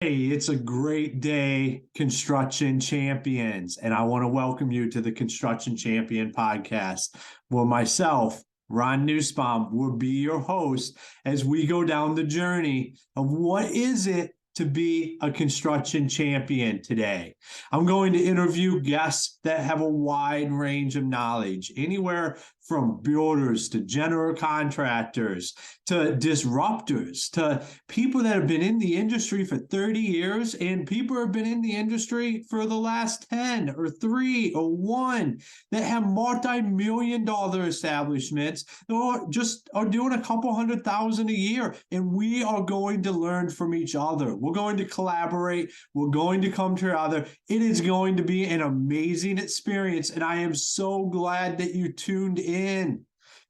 Hey, it's a great day, construction champions, and I want to welcome you to the Construction Champion podcast, where myself, Ron Nussbaum, will be your host as we go down the journey of what is it to be a construction champion today. I'm going to interview guests that have a wide range of knowledge, anywhere from builders to general contractors to disruptors to people that have been in the industry for 30 years and people have been in the industry for the last 10 or 3 or 1 that have multi-million-dollar establishments or just are doing a couple $100,000 a year. And we are going to learn from each other. We're going to collaborate. We're going to come together. It is going to be an amazing experience. And I am so glad that you tuned in.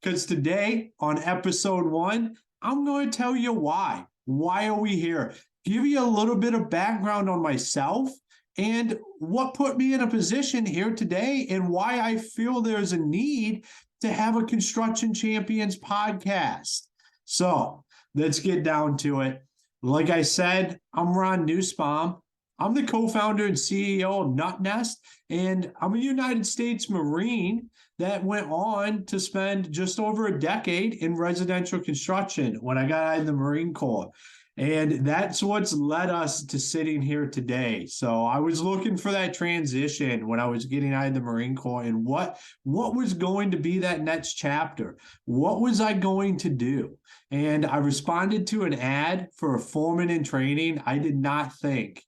Because today on episode 1, I'm going to tell you why. Why are we here? Give you a little bit of background on myself and what put me in a position here today and why I feel there's a need to have a Construction Champions podcast. So let's get down to it. Like I said, I'm Ron Nussbaum. I'm the co-founder and CEO of Nut Nest, and I'm a United States Marine that went on to spend just over a decade in residential construction when I got out of the Marine Corps. And that's what's led us to sitting here today. So I was looking for that transition when I was getting out of the Marine Corps and what was going to be that next chapter? What was I going to do? And I responded to an ad for a foreman in training. I did not think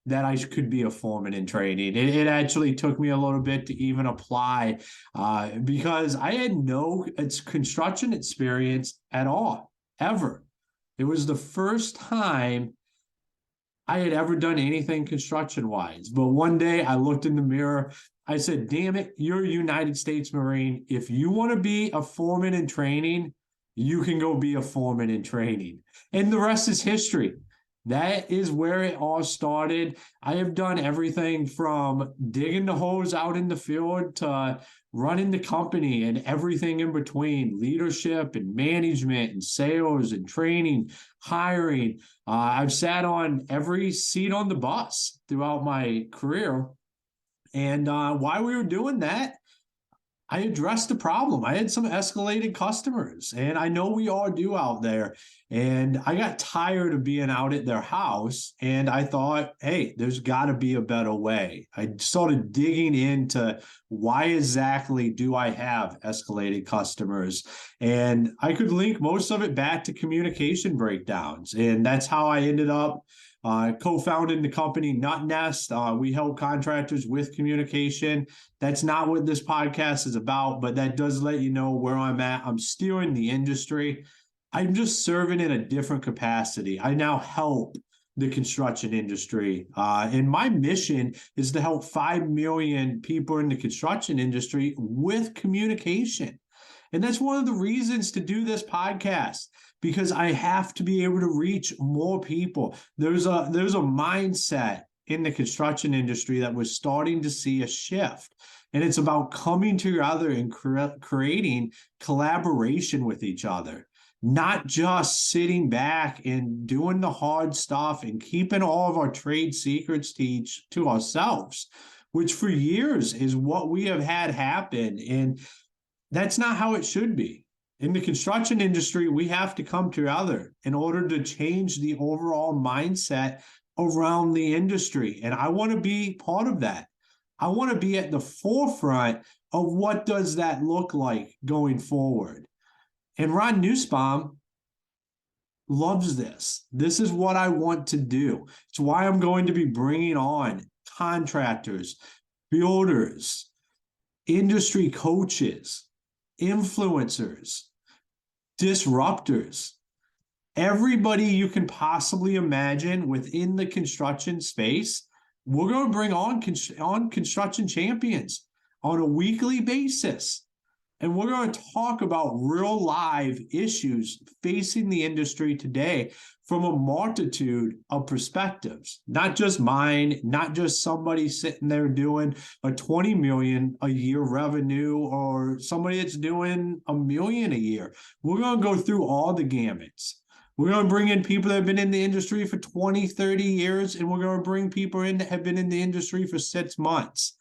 that I could be a foreman in training. It actually took me a little bit to even apply because I had no construction experience at all, ever. It was the first time I had ever done anything construction-wise. But one day I looked in the mirror. I said, damn it, you're a United States Marine. If you want to be a foreman in training, you can go be a foreman in training. And the rest is history. That is where it all started. I have done everything from digging the holes out in the field to running the company and everything in between, leadership and management and sales and training, hiring. I've sat on every seat on the bus throughout my career. And while we were doing that, I addressed the problem. I had some escalated customers, and I know we all do out there. And I got tired of being out at their house, and I thought, hey, there's got to be a better way. I started digging into why exactly do I have escalated customers? And I could link most of it back to communication breakdowns. And that's how I ended up co-founding the company Nut Nest. We help contractors with communication. That's not what this podcast is about, but that does let you know where I'm at. I'm steering the industry. I'm just serving in a different capacity. I now help the construction industry. And my mission is to help 5 million people in the construction industry with communication. And that's one of the reasons to do this podcast, because I have to be able to reach more people. There's a mindset in the construction industry that we're starting to see a shift. And it's about coming together and creating collaboration with each other, not just sitting back and doing the hard stuff and keeping all of our trade secrets to ourselves, which for years is what we have had happen. And that's not how it should be. In the construction industry, we have to come together in order to change the overall mindset around the industry. And I want to be part of that. I want to be at the forefront of what does that look like going forward. And Ron Nussbaum loves this. This is what I want to do. It's why I'm going to be bringing on contractors, builders, industry coaches, influencers, disruptors, everybody you can possibly imagine within the construction space. We're going to bring on construction champions on a weekly basis. And we're going to talk about real live issues facing the industry today from a multitude of perspectives, not just mine, not just somebody sitting there doing a 20 million a year revenue or somebody that's doing $1 million a year. We're going to go through all the gamuts. We're going to bring in people that have been in the industry for 20, 30 years, and we're going to bring people in that have been in the industry for 6 months.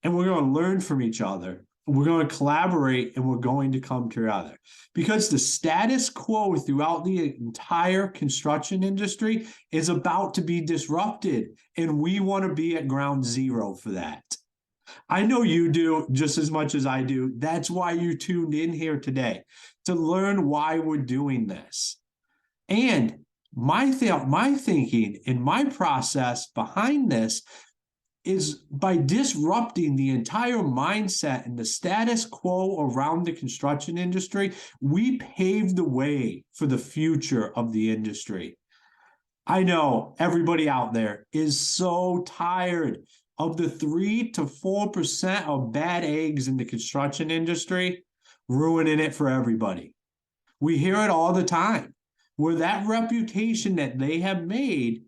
And we're going to learn from each other. We're going to collaborate, and we're going to come together. Because the status quo throughout the entire construction industry is about to be disrupted, and we want to be at ground zero for that. I know you do just as much as I do. That's why you tuned in here today, to learn why we're doing this. And my thinking and my process behind this is by disrupting the entire mindset and the status quo around the construction industry, we pave the way for the future of the industry. I know everybody out there is so tired of the 3 to 4% of bad eggs in the construction industry ruining it for everybody. We hear it all the time, where that reputation that they have made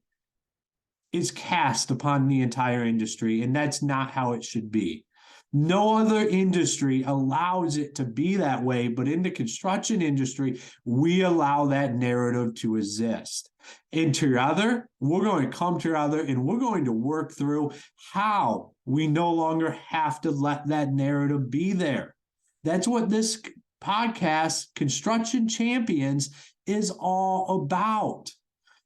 is cast upon the entire industry, and that's not how it should be. No other industry allows it to be that way, but in the construction industry, we allow that narrative to exist. And together, we're going to come together and we're going to work through how we no longer have to let that narrative be there. That's what this podcast, Construction Champions, is all about.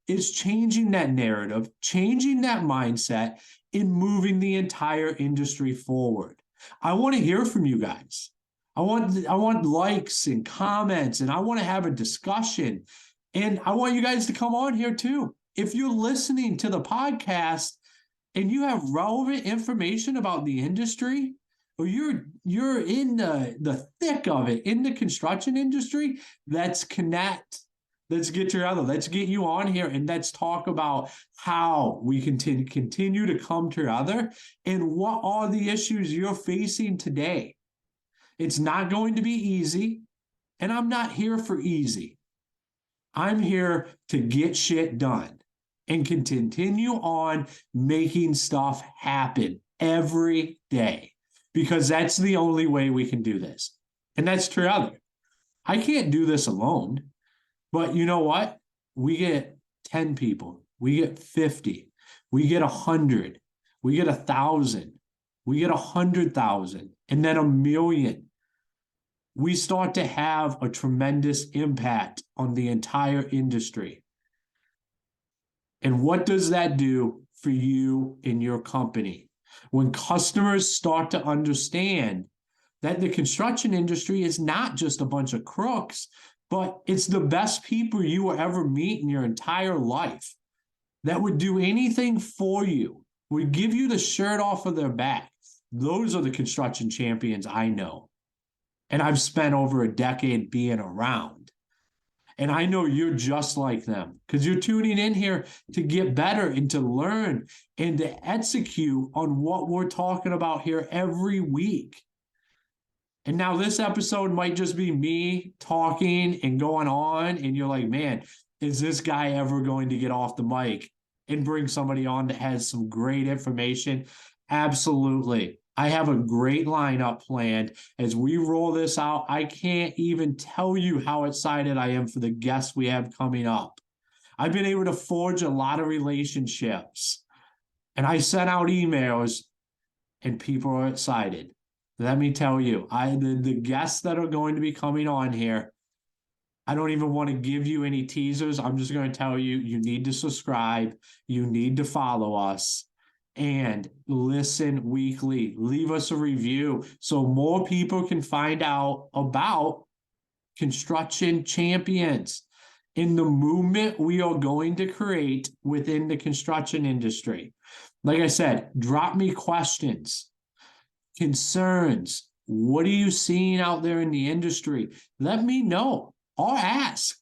Is changing that narrative, changing that mindset, and moving the entire industry forward. I want to hear from you guys. I want likes and comments, and I want to have a discussion. And I want you guys to come on here too. If you're listening to the podcast and you have relevant information about the industry, or you're in the thick of it in the construction industry, let's connect. Let's get together. Let's get you on here and let's talk about how we continue to come together and what are the issues you're facing today. It's not going to be easy, and I'm not here for easy. I'm here to get shit done and continue on making stuff happen every day, because that's the only way we can do this. And that's together. I can't do this alone. But you know what? We get 10 people, we get 50, we get 100, we get 1,000, we get 100,000, and then 1,000,000. We start to have a tremendous impact on the entire industry. And what does that do for you and your company? When customers start to understand that the construction industry is not just a bunch of crooks, but it's the best people you will ever meet in your entire life that would do anything for you, would give you the shirt off of their back. Those are the construction champions I know. And I've spent over a decade being around. And I know you're just like them, because you're tuning in here to get better and to learn and to execute on what we're talking about here every week. And now this episode might just be me talking and going on, and you're like, man, is this guy ever going to get off the mic and bring somebody on that has some great information? Absolutely. I have a great lineup planned as we roll this out. I can't even tell you how excited I am for the guests we have coming up. I've been able to forge a lot of relationships, and I sent out emails and people are excited. Let me tell you, the guests that are going to be coming on here, I don't even want to give you any teasers. I'm just going to tell you, you need to subscribe. You need to follow us and listen weekly. Leave us a review so more people can find out about Construction Champions in the movement we are going to create within the construction industry. Like I said, drop me questions. Concerns. What are you seeing out there in the industry? Let me know. Or ask.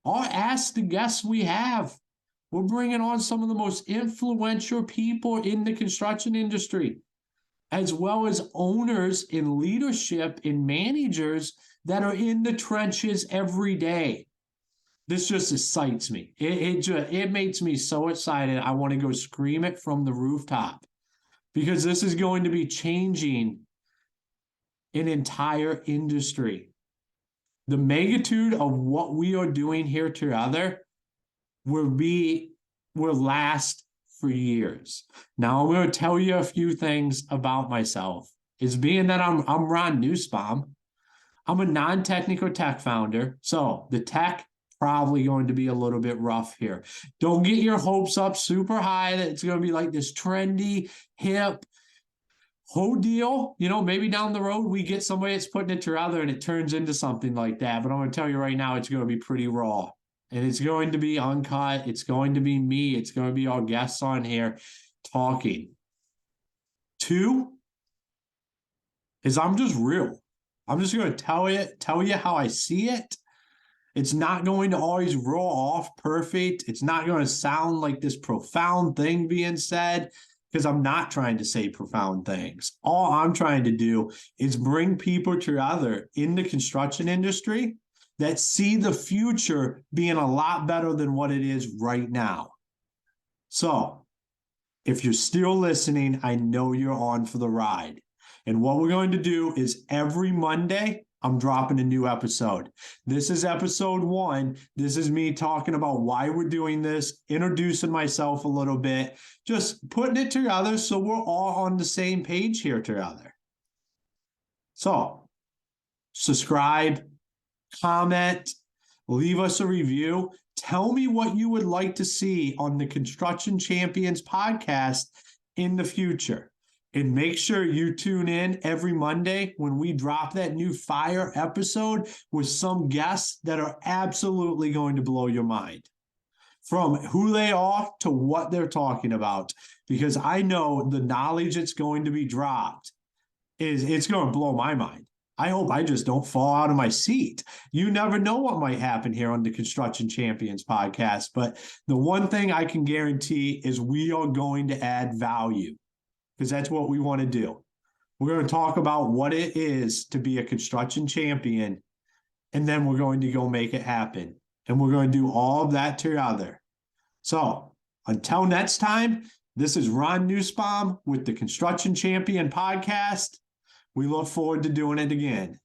Or ask the guests we have. We're bringing on some of the most influential people in the construction industry, as well as owners in leadership and managers that are in the trenches every day. This just excites me. It makes me so excited. I want to go scream it from the rooftop. Because this is going to be changing an entire industry. the magnitude of what we are doing here together will last for years. Now I'm going to tell you a few things about myself. It's being that I'm Ron Nussbaum. I'm a non-technical tech founder. So the tech probably going to be a little bit rough here. Don't get your hopes up super high that it's going to be like this trendy, hip, whole deal. You know, maybe down the road we get somebody that's putting it together and it turns into something like that. But I'm going to tell you right now, it's going to be pretty raw. And it's going to be uncut. It's going to be me. It's going to be all guests on here talking. 2 is I'm just real. I'm just going to tell you how I see it. It's not going to always roll off perfect. It's not going to sound like this profound thing being said, because I'm not trying to say profound things. All I'm trying to do is bring people together in the construction industry that see the future being a lot better than what it is right now. So if you're still listening, I know you're on for the ride. And what we're going to do is every Monday, I'm dropping a new episode. This is episode 1. This is me talking about why we're doing this, introducing myself a little bit, just putting it together so we're all on the same page here together. So subscribe, comment, leave us a review. Tell me what you would like to see on the Construction Champions podcast in the future. And make sure you tune in every Monday when we drop that new fire episode with some guests that are absolutely going to blow your mind. From who they are to what they're talking about. Because I know the knowledge that's going to be dropped it's going to blow my mind. I hope I just don't fall out of my seat. You never know what might happen here on the Construction Champions podcast. But the one thing I can guarantee is we are going to add value, because that's what we want to do. We're going to talk about what it is to be a construction champion, and then we're going to go make it happen. And we're going to do all of that together. So until next time, this is Ron Nussbaum with the Construction Champion podcast. We look forward to doing it again.